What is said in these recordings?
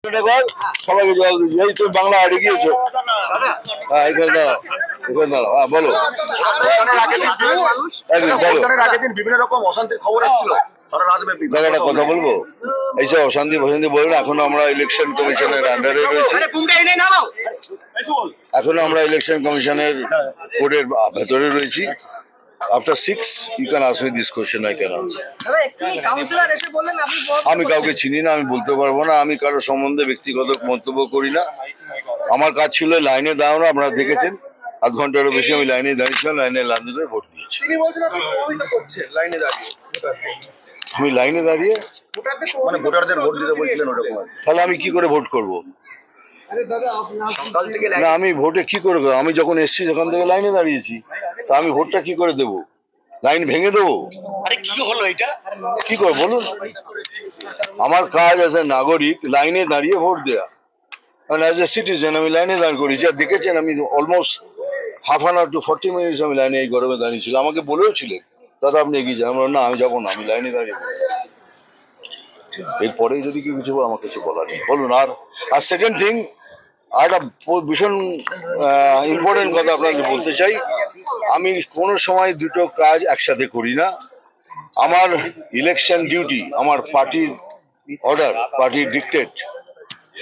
সবাইকে জল দিচ্ছি। এই তুমি বাংলা হাটে গিয়েছো? হ্যাঁ, এখানে দাঁড়াও, এখানে দাঁড়াও। হ্যাঁ, বলো। বিভিন্ন রকম অশান্তির খবর আসছিল একটা কথা বলবো, এইসব অশান্তি ফশান্তি বলবেন। এখনো আমরা ইলেকশন কমিশনের আন্ডারে রয়েছি, এখনো আমরা ইলেকশন কমিশনের কোর্টের ভেতরে রয়েছি। After 6, you can ask me this question, I can answer. আমি কাউকে চিনি না, আমি বলতে পারবো না। আমি কারো সম্বন্ধে ব্যক্তিগত মন্তব্য করি না। আমার কাজ ছিল লাইনে দাঁড়ানো, আপনারা দেখেছেন। আধ ঘন্টারও বেশি আমি লাইনে দাঁড়িয়েছিলাম, লাইনে লাইনে ভোট দিয়েছি। আমি লাইনে দাঁড়িয়ে মানে ভোটারদের ভোট দিতে বলছিলেন, তাহলে আমি কি করে ভোট করব? না, আমি ভোটে কি করে করবো? আমি যখন এসছি সেখান থেকে লাইনে দাঁড়িয়েছি, তা আমি ভোটটা কি করে দেবো? লাইন ভেঙে দেবো? কি করে বলুন? আমার কাজ অ্যাজ এ নাগরিক লাইনে দাঁড়িয়ে ভোট দেওয়া। কারণ অ্যাজ এ সিটিজেন আমি লাইনে দাঁড়িয়ে করেছি। আর দেখেছেন আমি almost half an hour to 40 minutes আমি লাইনে এই গরমে দাঁড়িয়েছিল। আমাকে বলেও ছিলেন দাদা আপনি এগিয়ে যান। আমরা না, আমি যাবো না, আমি লাইনে দাঁড়িয়ে এরপরে যদি কেউ কিছু আমার কিছু বলার নেই, বলুন। আর সেকেন্ড থিং, আর একটা ভীষণ ইম্পর্টেন্ট কথা আপনাকে বলতে চাই। আমি কোনো সময় দুটো কাজ একসাথে করি না। আমার ইলেকশন ডিউটি, আমার পার্টির অর্ডার, পার্টির ডিক্টেট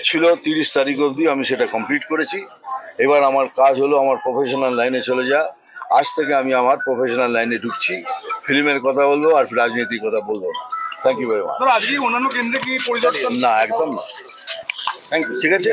ছিল 30 তারিখ অবধি, আমি সেটা কমপ্লিট করেছি। এবার আমার কাজ হলো আমার প্রফেশনাল লাইনে চলে যা। আজ থেকে আমি আমার প্রফেশনাল লাইনে ঢুকছি। ফিল্মের কথা বলবো আর রাজনীতির কথা বলবো না। Thank you very much. অন্যান্য কেন্দ্রে কি পরিদর্শন? না, একদম না। Thank you. ঠিক আছে।